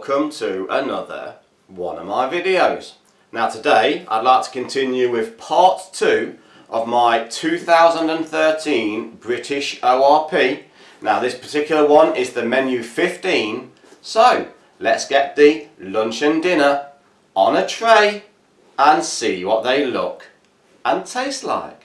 welcome to another one of my videos. Now today I'd like to continue with part 2 of my 2013 British O.R.P. Now this particular one is the menu 15, so let's get the lunch and dinner on a tray and see what they look and taste like.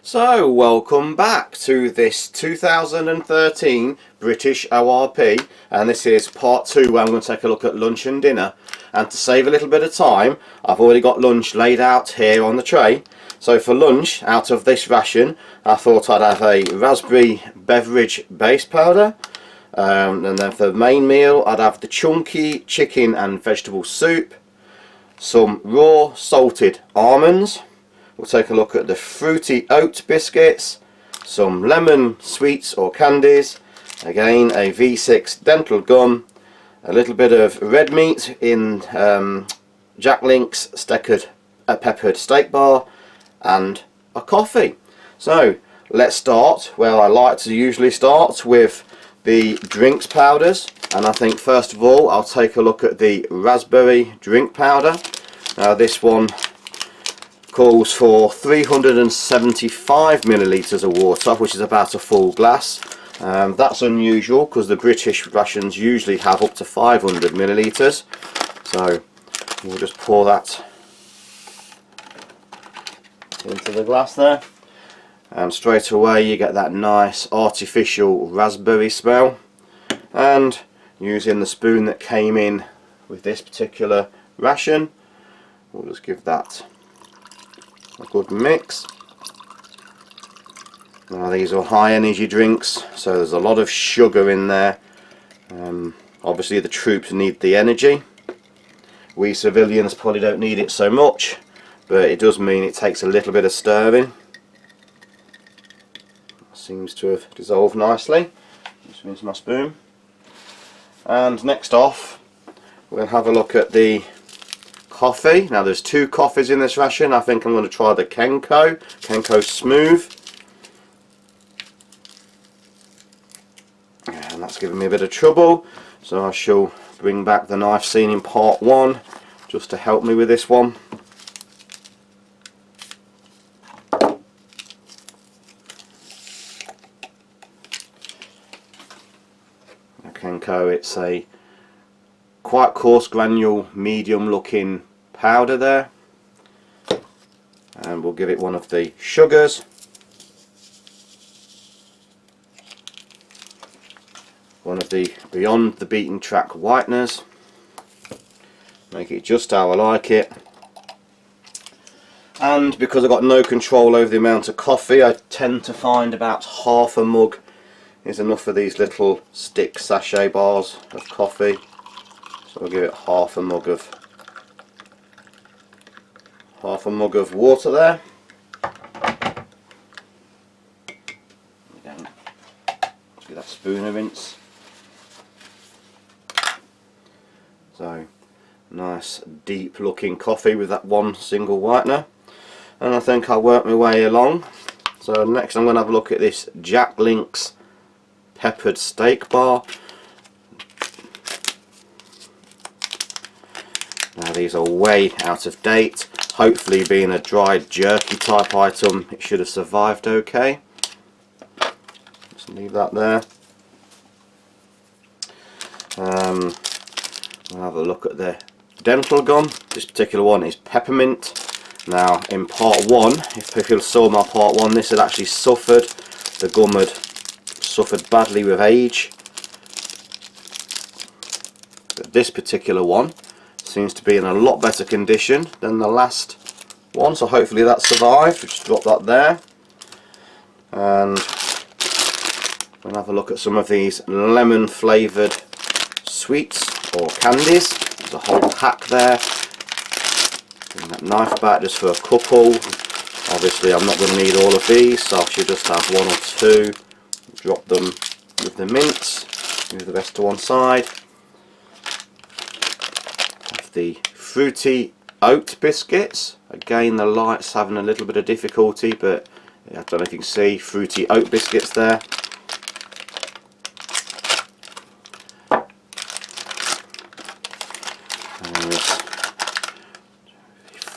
So welcome back to this 2013 British O.R.P, and this is part 2 where I'm going to take a look at lunch and dinner. And to save a little bit of time, I've already got lunch laid out here on the tray. So for lunch, out of this ration, I thought I'd have a raspberry beverage base powder, and then for the main meal I'd have the chunky chicken and vegetable soup, some raw salted almonds. We'll take a look at the fruity oat biscuits, some lemon sweets or candies, again a V6 dental gum, a little bit of red meat in Jack Link's peppered steak bar, and a coffee. So let's start. Well, I like to usually start with the drinks powders, and I think first of all I'll take a look at the raspberry drink powder. Now this one calls for 375 millilitres of water, which is about a full glass. That's unusual because the British rations usually have up to 500 millilitres. So we'll just pour that into the glass there, and straight away you get that nice artificial raspberry smell. And using the spoon that came in with this particular ration, we'll just give that a good mix. Now these are high energy drinks, so there's a lot of sugar in there. Obviously the troops need the energy. We civilians probably don't need it so much, but it does mean it takes a little bit of stirring. Seems to have dissolved nicely. Just rinse my spoon. And next off we'll have a look at the coffee. Now there's 2 coffees in this ration. I think I'm going to try the Kenko Smooth, and that's giving me a bit of trouble, so I shall bring back the knife seen in part 1 just to help me with this one. Kenko, it's a quite coarse granule, medium looking powder there, and we'll give it one of the sugars, one of the beyond the beaten track whiteners, make it just how I like it. And because I've got no control over the amount of coffee, I tend to find about half a mug is enough for these little stick sachet bars of coffee. So I'll give it half a mug of water there. Again, let's give that spoon a rinse. So nice deep looking coffee with that one single whitener, and I think I'll work my way along. So next I'm going to have a look at this Jack Link's peppered steak bar. Now these are way out of date. Hopefully, being a dried jerky type item, it should have survived okay. Just leave that there. We'll have a look at the dental gum. This particular one is peppermint. Now in part 1, if people saw my part 1, this had actually suffered. The gum had suffered badly with age. But this particular one seems to be in a lot better condition than the last one, so hopefully that survived. We'll just drop that there, and we'll have a look at some of these lemon flavoured sweets or candies. There's a whole pack there. Bring that knife back just for a couple. Obviously I'm not going to need all of these, so I should just have 1 or 2. Drop them with the mints, move the rest to one side. The fruity oat biscuits. Again, the light's having a little bit of difficulty, but I don't know if you can see fruity oat biscuits there.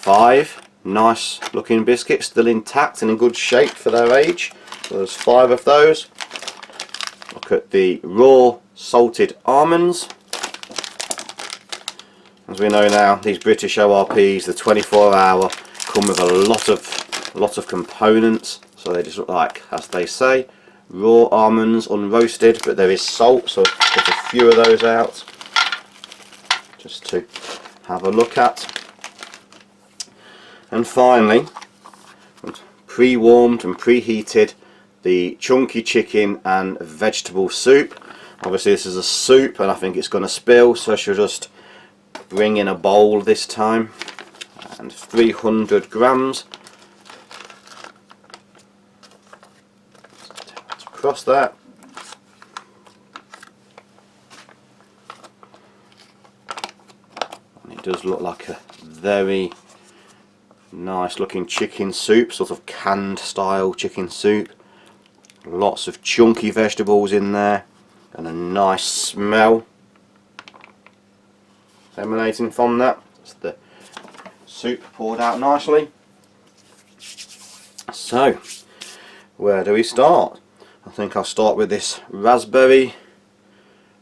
5 nice looking biscuits, still intact and in good shape for their age. So there's 5 of those. Look at the raw salted almonds. As we know now, these British O.R.Ps, the 24-hour, come with a lot of components. So they just look like, as they say, raw almonds, unroasted, but there is salt, so get a few of those out just to have a look at. And finally, pre-warmed and preheated the chunky chicken and vegetable soup. Obviously this is a soup and I think it's going to spill, so I should just bring in a bowl this time. And 300 grams. Across that. And it does look like a very nice looking chicken soup, sort of canned style chicken soup. Lots of chunky vegetables in there and a nice smell emanating from that. That's the soup poured out nicely. So where do we start? I think I'll start with this raspberry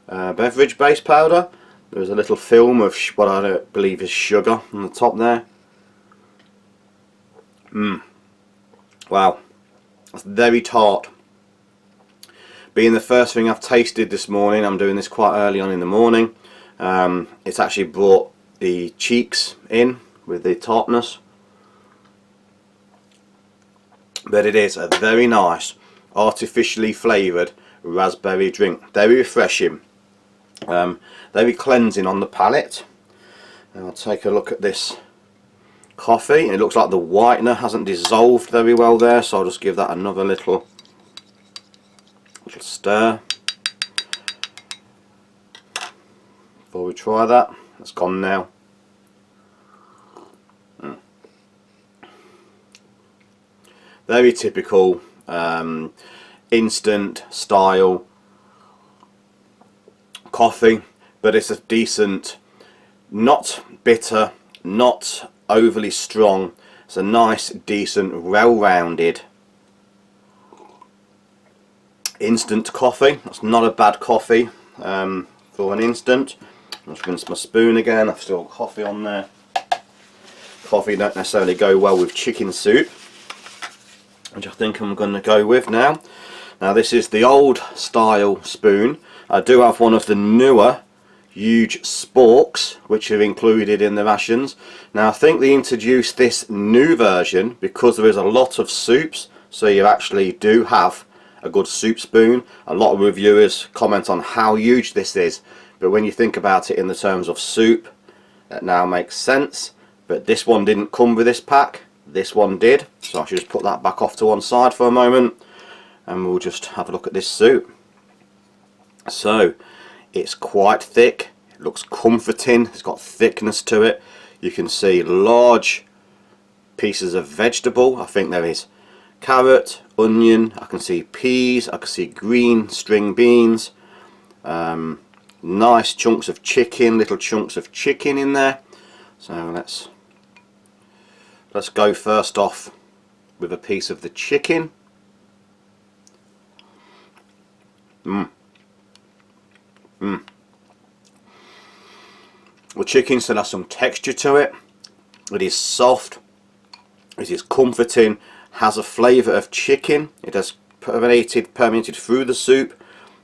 beverage base powder. There's a little film of what I believe is sugar on the top there. Wow, that's very tart. Being the first thing I've tasted this morning, I'm doing this quite early on in the morning. It's actually brought the cheeks in with the tartness. But it is a very nice, artificially flavoured raspberry drink. Very refreshing. Very cleansing on the palate. And I'll take a look at this coffee. It looks like the whitener hasn't dissolved very well there, so I'll just give that another little stir before we try that. It's gone now. Very typical instant style coffee, but it's a decent, not bitter, not overly strong. It's a nice, decent, well-rounded instant coffee. That's not a bad coffee for an instant. I'll just rinse my spoon again. I've still got coffee on there. Coffee don't necessarily go well with chicken soup, which I think I'm going to go with now. Now this is the old style spoon. I do have one of the newer huge sporks which are included in the rations. Now I think they introduced this new version because there is a lot of soups, so you actually do have a good soup spoon. A lot of reviewers comment on how huge this is, but when you think about it in the terms of soup, it now makes sense. But this one didn't come with this pack, this one did, so I should just put that back off to one side for a moment and we'll just have a look at this soup. So it's quite thick, it looks comforting, it's got thickness to it. You can see large pieces of vegetable. I think there is carrot, onion, I can see peas, I can see green string beans, nice chunks of chicken, little chunks of chicken in there. So let's go first off with a piece of the chicken. The chicken still has some texture to it. It is soft, it is comforting, has a flavour of chicken. It has permeated through the soup.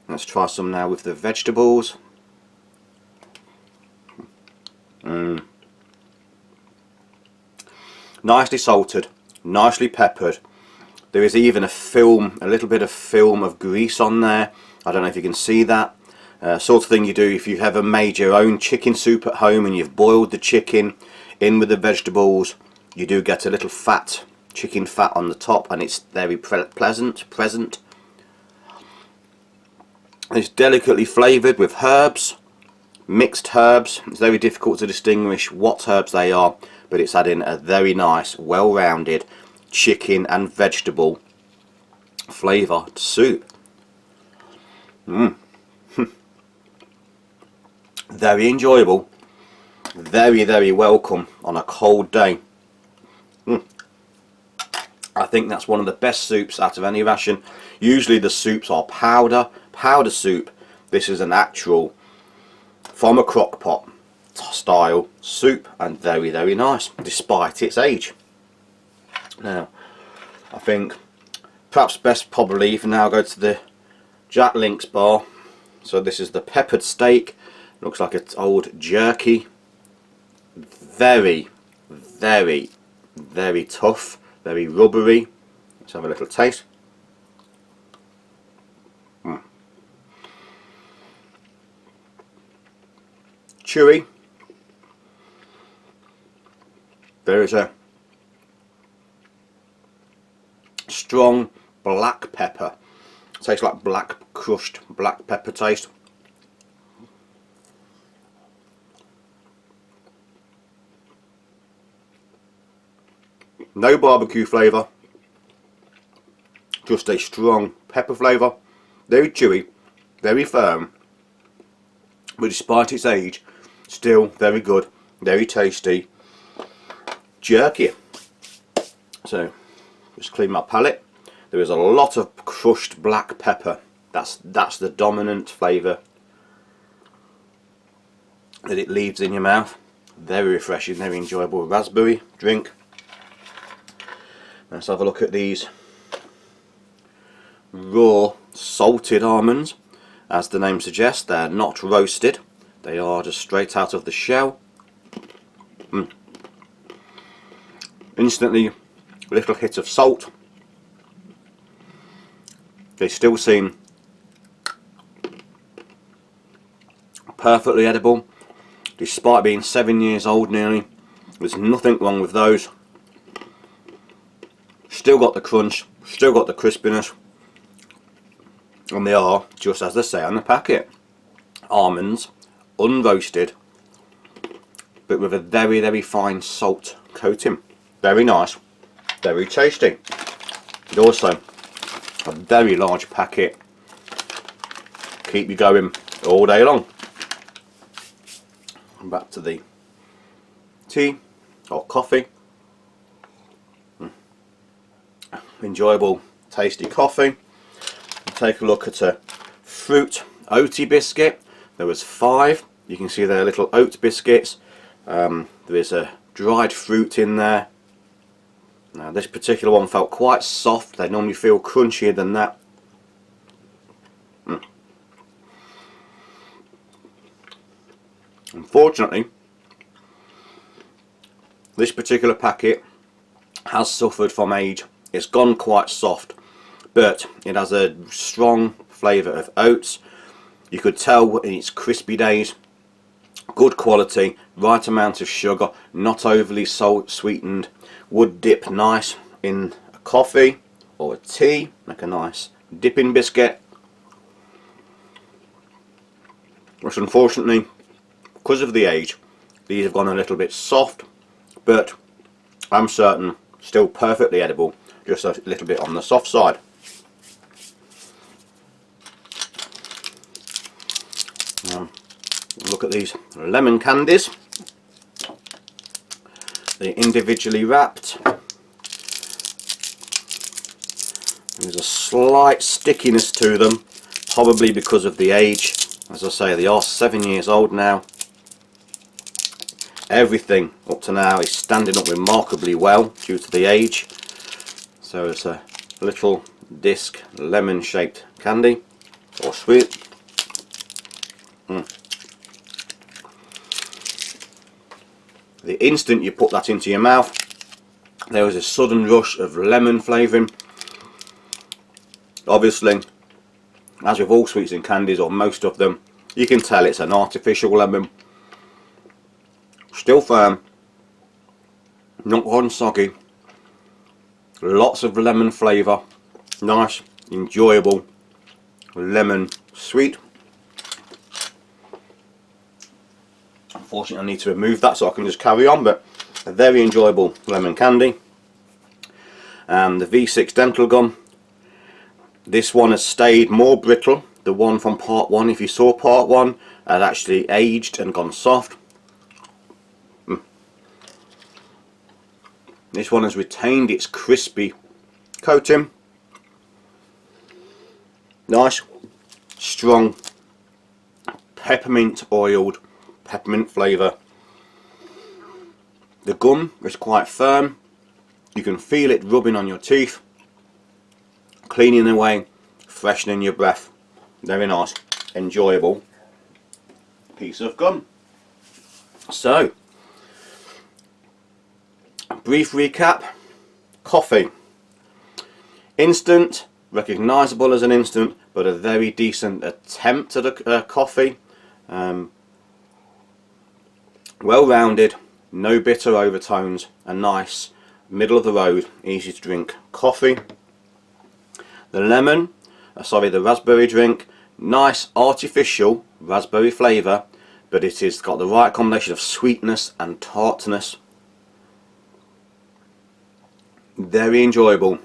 Let's try some now with the vegetables. Nicely salted, nicely peppered. There is even a little bit of film of grease on there. I don't know if you can see that. Sort of thing you do if you've ever made your own chicken soup at home and you've boiled the chicken in with the vegetables. You do get a little fat, chicken fat on the top, and it's very present. It's delicately flavoured with herbs, mixed herbs. It's very difficult to distinguish what herbs they are, but it's adding a very nice, well-rounded chicken and vegetable flavour to soup. Very enjoyable, very welcome on a cold day. I think that's one of the best soups out of any ration. Usually the soups are powder soup. This is an actual from a crock pot style soup, and very, very nice despite its age. Now I think perhaps best probably even now go to the Jack Links bar. So this is the peppered steak. Looks like it's old jerky. Very, very, very tough, very rubbery. Let's have a little taste. Chewy. There is a strong black pepper. Tastes like crushed black pepper taste. No barbecue flavour, just a strong pepper flavour. Very chewy, very firm, but despite its age, still very good, very tasty. Jerky. So just clean my palate. There is a lot of crushed black pepper. That's the dominant flavour that it leaves in your mouth. Very refreshing, very enjoyable raspberry drink. Let's have a look at these raw salted almonds. As the name suggests, they're not roasted. They are just straight out of the shell. Instantly, a little hit of salt. They still seem perfectly edible, despite being 7 years old nearly. There's nothing wrong with those. Still got the crunch, still got the crispiness, and they are, just as they say on the packet, almonds, unroasted, but with a very, very fine salt coating. Very nice, very tasty. And also a very large packet, keep you going all day long. Back to the tea or coffee. Enjoyable, tasty coffee. Take a look at a fruit oaty biscuit. There was 5. You can see they're little oat biscuits. There is a dried fruit in there. Now this particular one felt quite soft. They normally feel crunchier than that. Unfortunately, this particular packet has suffered from age. It's gone quite soft, but it has a strong flavour of oats. You could tell in its crispy days. Good quality, right amount of sugar, not overly salt sweetened. Would dip nice in a coffee or a tea, like a nice dipping biscuit. Which unfortunately, because of the age, these have gone a little bit soft, but I'm certain still perfectly edible, just a little bit on the soft side. Look at these lemon candies. They're individually wrapped. There's a slight stickiness to them, probably because of the age. As I say, they are 7 years old now. Everything up to now is standing up remarkably well due to the age. So it's a little disc lemon shaped candy or sweet. The instant you put that into your mouth, there was a sudden rush of lemon flavouring. Obviously, as with all sweets and candies, or most of them, you can tell it's an artificial lemon. Still firm, not gone soggy. Lots of lemon flavour, nice, enjoyable lemon sweet. Unfortunately, I need to remove that so I can just carry on, but a very enjoyable lemon candy. And the V6 dental gum. This one has stayed more brittle. The one from part 1, if you saw part 1, had actually aged and gone soft. This one has retained its crispy coating. Nice, strong, peppermint oiled, peppermint flavour. The gum is quite firm. You can feel it rubbing on your teeth, cleaning away, freshening your breath. Very nice, enjoyable piece of gum. So, brief recap. Coffee. Instant, recognisable as an instant, but a very decent attempt at a coffee. Well rounded, no bitter overtones, a nice middle of the road, easy to drink coffee. The the raspberry drink, nice artificial raspberry flavour, but it has got the right combination of sweetness and tartness. Very enjoyable,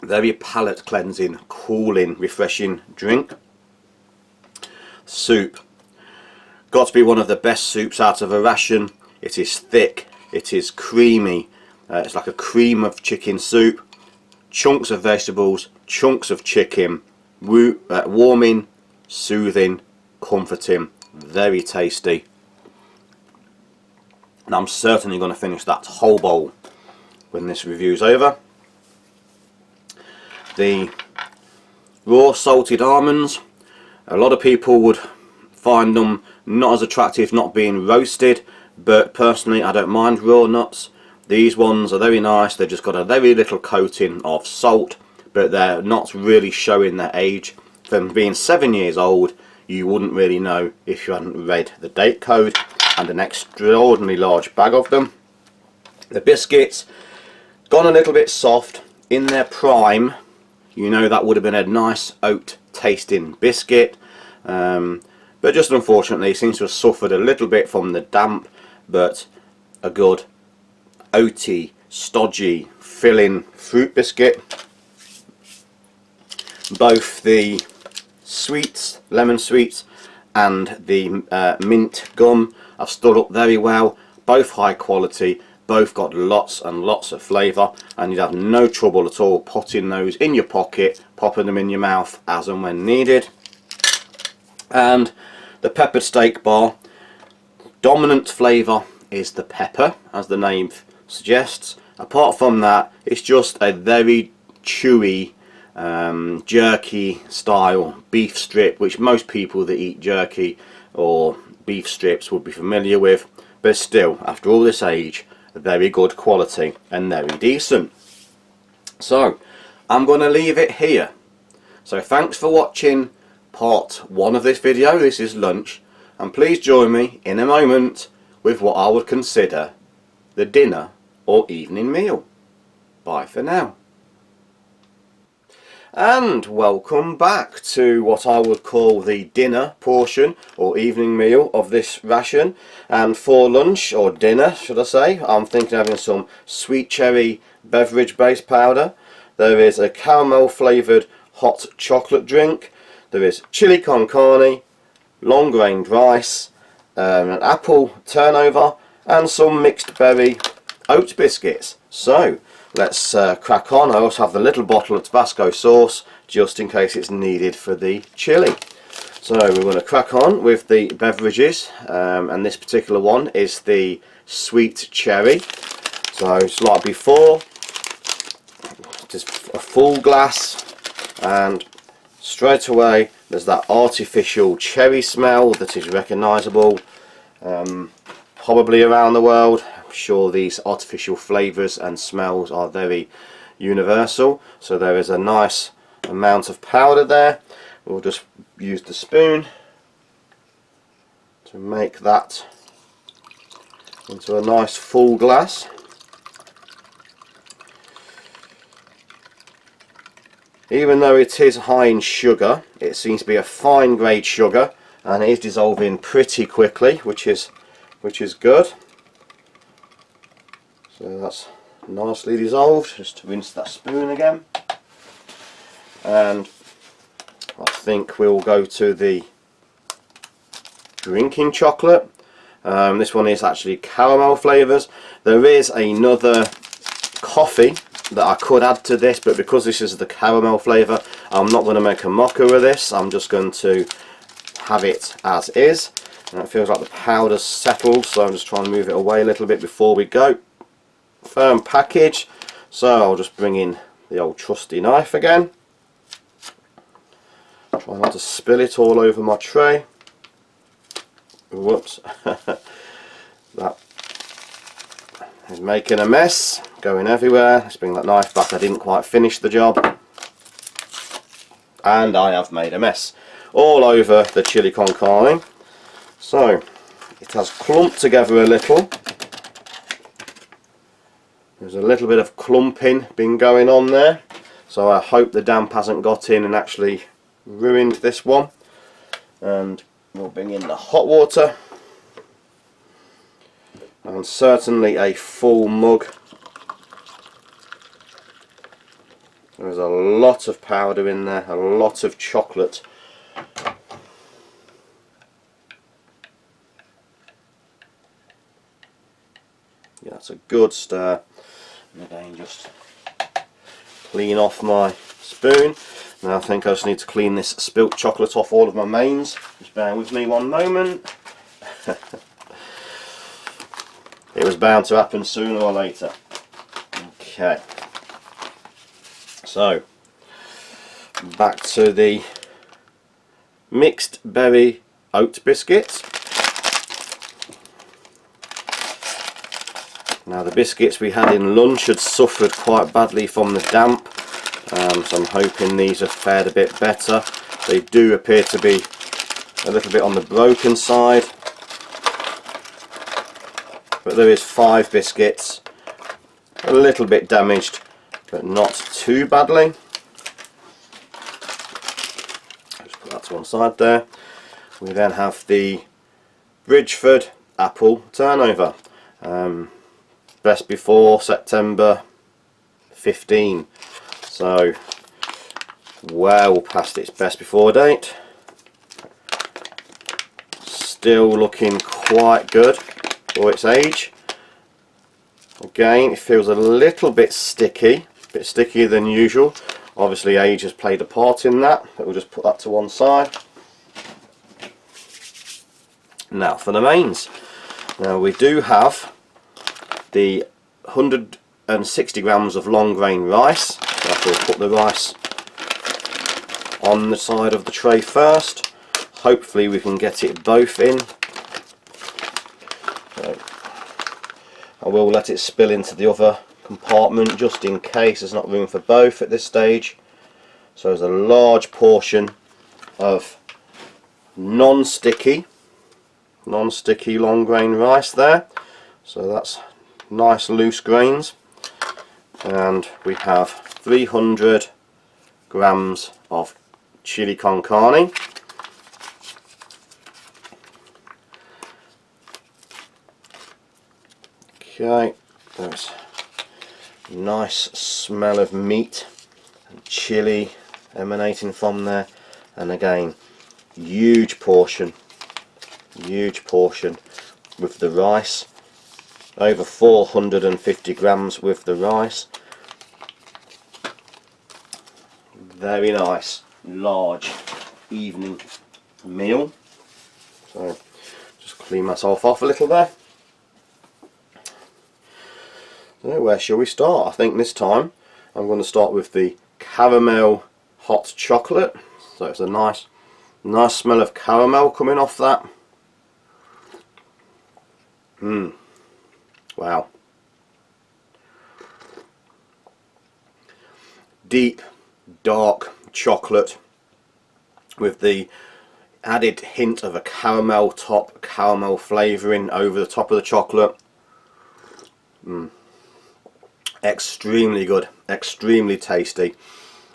very palate cleansing, cooling, refreshing drink. Soup. Got to be one of the best soups out of a ration. It is thick, it is creamy, it's like a cream of chicken soup, chunks of vegetables, chunks of chicken, warming, soothing, comforting, very tasty. And I'm certainly going to finish that whole bowl when this review's over. The raw salted almonds, a lot of people would find them not as attractive not being roasted, but personally I don't mind raw nuts. These ones are very nice. They've just got a very little coating of salt, but they're not really showing their age. From being 7 years old, you wouldn't really know if you hadn't read the date code, and an extraordinarily large bag of them. The biscuits, gone a little bit soft. In their prime, you know that would have been a nice oat tasting biscuit, but just unfortunately seems to have suffered a little bit from the damp, but a good oaty, stodgy, filling fruit biscuit. Both the sweets, lemon sweets, and the mint gum have stood up very well. Both high quality, both got lots and lots of flavour, and you'd have no trouble at all putting those in your pocket, popping them in your mouth as and when needed. And the peppered steak bar, dominant flavour is the pepper, as the name suggests. Apart from that, it's just a very chewy, jerky style beef strip, which most people that eat jerky or beef strips would be familiar with, but still, after all this age, very good quality and very decent. So I'm going to leave it here. So thanks for watching part 1 of this video. This is lunch, and please join me in a moment with what I would consider the dinner or evening meal. Bye for now. And welcome back to what I would call the dinner portion or evening meal of this ration. And for lunch, or dinner should I say, I'm thinking of having some sweet cherry beverage based powder. There is a caramel flavoured hot chocolate drink. There is chili con carne, long grained rice, an apple turnover, and some mixed berry oat biscuits. So let's crack on. I also have the little bottle of Tabasco sauce just in case it's needed for the chili. So we're going to crack on with the beverages, and this particular one is the sweet cherry. So just like before, just a full glass, and straight away there's that artificial cherry smell that is recognisable probably around the world. I'm sure these artificial flavours and smells are very universal. So there is a nice amount of powder there. We'll just use the spoon to make that into a nice full glass. Even though it is high in sugar, it seems to be a fine grade sugar, and it is dissolving pretty quickly, which is good. So that's nicely dissolved. Just to rinse that spoon again, and I think we'll go to the drinking chocolate. This one is actually caramel flavours. There is another coffee that I could add to this, but because this is the caramel flavour, I'm not going to make a mocha of this. I'm just going to have it as is. And it feels like the powder's settled, so I'm just trying to move it away a little bit before we go. Firm package, so I'll just bring in the old trusty knife again. Try not to spill it all over my tray. Whoops. That is making a mess, going everywhere. Let's bring that knife back. I didn't quite finish the job, and I have made a mess all over the chili con carne. So it has clumped together a little. There's a little bit of clumping been going on there, so I hope the damp hasn't got in and actually ruined this one. And we'll bring in the hot water, and certainly a full mug. There's a lot of powder in there, a lot of chocolate. Yeah, that's a good stir. And again, just clean off my spoon. Now I think I just need to clean this spilt chocolate off all of my mains. Just bear with me one moment. It was bound to happen sooner or later. Okay. So, back to the mixed berry oat biscuits. Now the biscuits we had in lunch had suffered quite badly from the damp, so I'm hoping these have fared a bit better. They do appear to be a little bit on the broken side, but there is 5 biscuits, a little bit damaged, but not too badly. Just put that to one side there. We then have the Bridgeford apple turnover. Best before September 15, so well past its best before date. Still looking quite good for its age. Again, it feels a little bit sticky, a bit stickier than usual. Obviously age has played a part in that, but we'll just put that to one side. Now for the mains. Now we do have the 160 grams of long grain rice. So we'll put the rice on the side of the tray first. Hopefully we can get it both in. So I will let it spill into the other compartment just in case there's not room for both at this stage. So there's a large portion of non-sticky long grain rice there. So that's nice loose grains, and we have 300 grams of chili con carne. Okay, there's a nice smell of meat and chili emanating from there, and again huge portion with the rice. Over 450 grams with the rice. Very nice, large evening meal. So just clean myself off a little there. So where shall we start? I think this time I'm going to start with the caramel hot chocolate. So it's a nice smell of caramel coming off that. Wow. Deep, dark chocolate with the added hint of a caramel flavouring over the top of the chocolate. Extremely good, extremely tasty.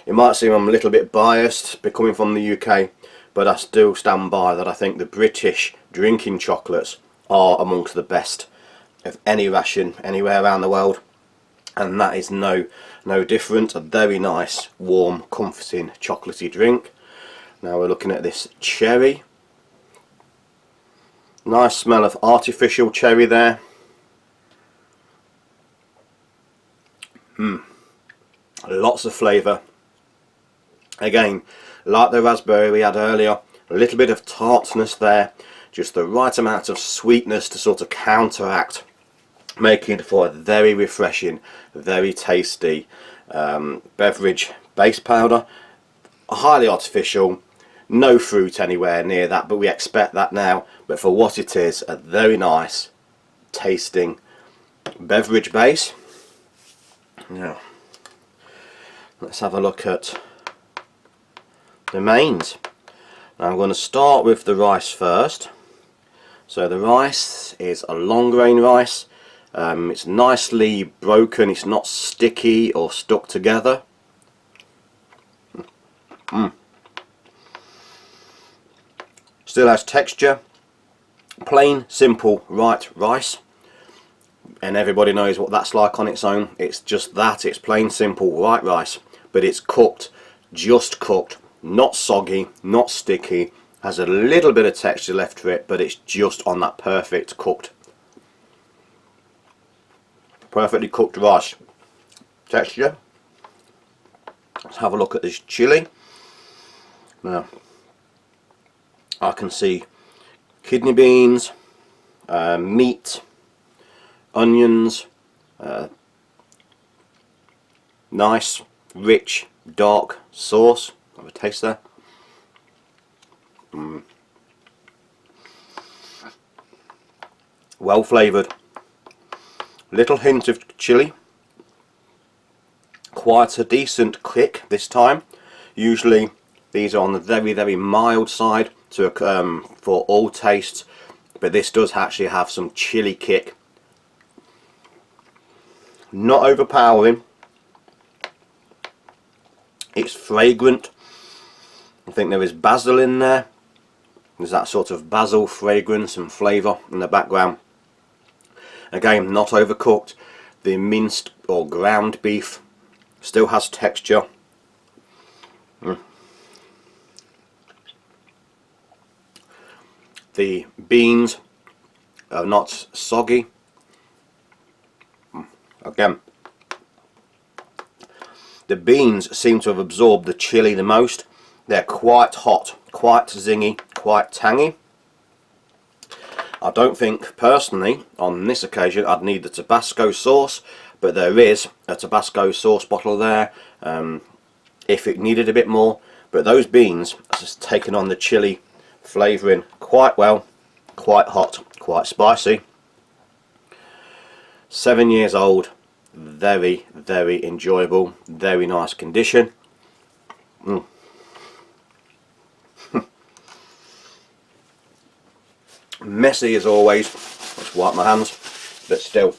It might seem I'm a little bit biased coming from the UK, but I still stand by that. I think the British drinking chocolates are amongst the best of any ration anywhere around the world, and that is no different. A very nice, warm, comforting, chocolatey drink. Now we're looking at this cherry. Nice smell of artificial cherry there. lots of flavour. Again, like the raspberry we had earlier, a little bit of tartness there, just the right amount of sweetness to sort of counteract, making it for a very refreshing, very tasty beverage base powder. Highly artificial, no fruit anywhere near that, but we expect that now. But for what it is, a very nice tasting beverage base. Now, let's have a look at the mains. Now I'm going to start with the rice first. So the rice is a long grain rice. It's nicely broken, it's not sticky or stuck together. Still has texture. Plain, simple, white rice. And everybody knows what that's like on its own. It's just that, it's plain, simple, white rice. But it's cooked, just cooked, not soggy, not sticky. Has a little bit of texture left to it, but it's just on that perfect cooked, perfectly cooked rice texture. Let's have a look at this chilli. Now, I can see kidney beans, meat, onions, nice, rich, dark sauce. Have a taste there. Well flavoured. Little hint of chilli. Quite a decent kick this time. Usually these are on the very, very mild side to for all tastes, but this does actually have some chilli kick. Not overpowering. It's fragrant. I think there is basil in there. There's that sort of basil fragrance and flavour in the background. Again, not overcooked. The minced or ground beef still has texture. The beans are not soggy. Again, the beans seem to have absorbed the chilli the most. They're quite hot, quite zingy, quite tangy. I don't think personally on this occasion I'd need the Tabasco sauce, but there is a Tabasco sauce bottle there if it needed a bit more. But those beans are just taking on the chilli flavouring quite well, quite hot, quite spicy. 7 years old, very, very enjoyable, very nice condition. Messy as always. Let's wipe my hands, but still,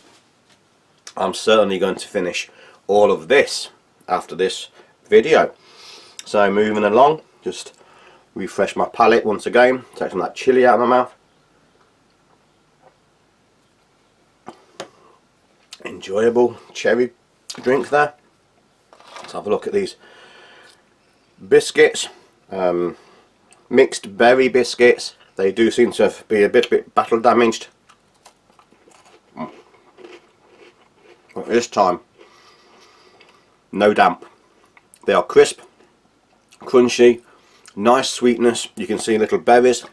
I'm certainly going to finish all of this after this video. So moving along, just refresh my palate once again, take some of that chilli out of my mouth. Enjoyable cherry drink there. Let's have a look at these biscuits, mixed berry biscuits. They do seem to be a bit battle damaged. But this time, no damp. They are crisp, crunchy, nice sweetness. You can see little berries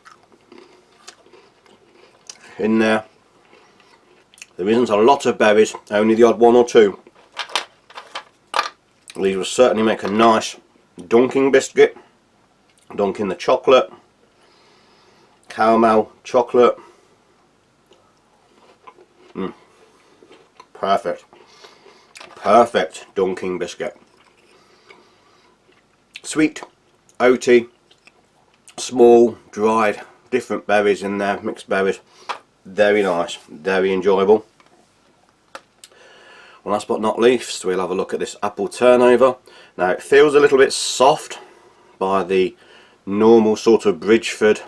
in there. There isn't a lot of berries, only the odd one or two. These will certainly make a nice dunking biscuit. Dunking the chocolate, caramel, chocolate. Perfect. Perfect dunking biscuit. Sweet, oaty, small, dried, different berries in there, mixed berries. Very nice, very enjoyable. And last but not least, we'll have a look at this apple turnover. Now it feels a little bit soft by the normal sort of Bridgeford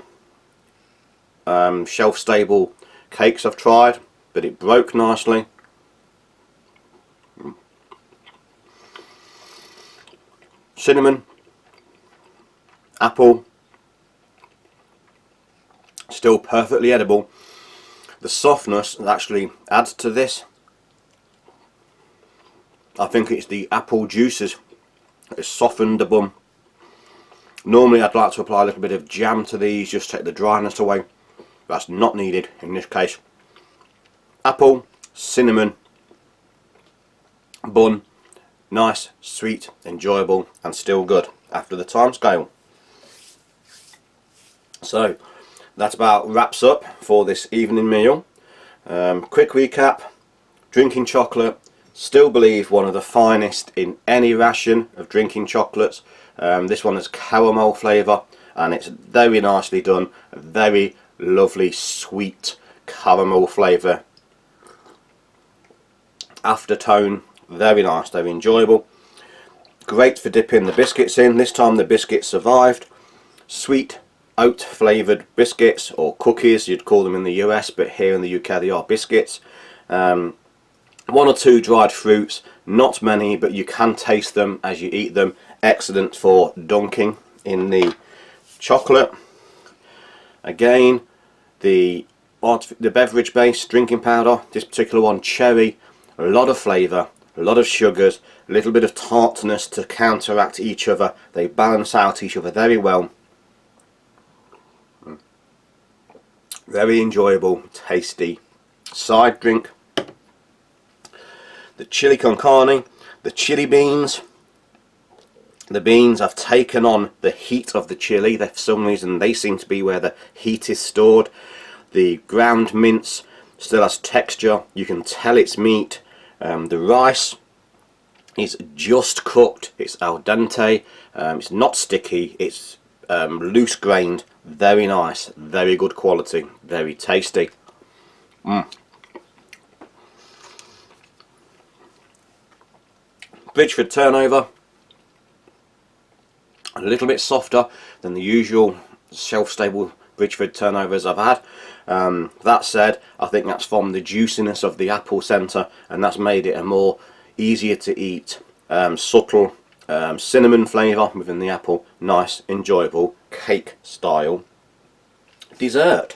shelf stable cakes I've tried, but it broke nicely. Cinnamon, apple, still perfectly edible. The softness actually adds to this. I think it's the apple juices. It's softened the bun. Normally I'd like to apply a little bit of jam to these, just take the dryness away. That's not needed in this case. Apple, cinnamon, bun, nice, sweet, enjoyable, and still good after the time scale. So that about wraps up for this evening meal. Quick recap: drinking chocolate, still believe one of the finest in any ration of drinking chocolates. This one has caramel flavour and it's very nicely done, a very lovely sweet caramel flavour. Aftertone, very nice, very enjoyable. Great for dipping the biscuits in. This time the biscuits survived. Sweet oat flavoured biscuits, or cookies you'd call them in the US, but here in the UK they are biscuits. One or two dried fruits, not many, but you can taste them as you eat them. Excellent for dunking in the chocolate. Again, the beverage based drinking powder, this particular one cherry, a lot of flavour, a lot of sugars, a little bit of tartness to counteract each other. They balance out each other very well. Very enjoyable, tasty side drink. The chili con carne, the chili beans. The beans have taken on the heat of the chili. For some reason they seem to be where the heat is stored. The ground mince still has texture. You can tell it's meat. The rice is just cooked. It's al dente. It's not sticky. It's loose grained. Very nice. Very good quality. Very tasty. Bridgeford turnover, a little bit softer than the usual shelf-stable Bridgeford turnovers I've had. That said, I think that's from the juiciness of the apple centre, and that's made it a more easier to eat, subtle cinnamon flavour within the apple. Nice, enjoyable cake style dessert.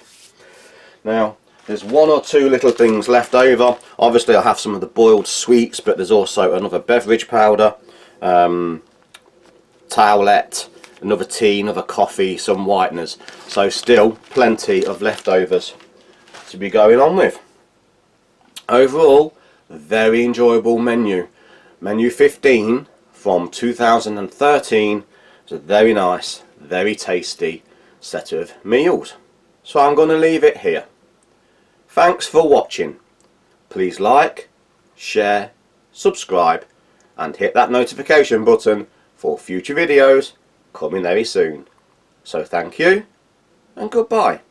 Now there's one or two little things left over. Obviously I have some of the boiled sweets, but there's also another beverage powder, towelette, another tea, another coffee, some whiteners. So still plenty of leftovers to be going on with. Overall, very enjoyable menu. Menu 15 from 2013. It's a very nice, very tasty set of meals. So I'm going to leave it here. Thanks for watching. Please like, share, subscribe and hit that notification button for future videos coming very soon. So thank you and goodbye.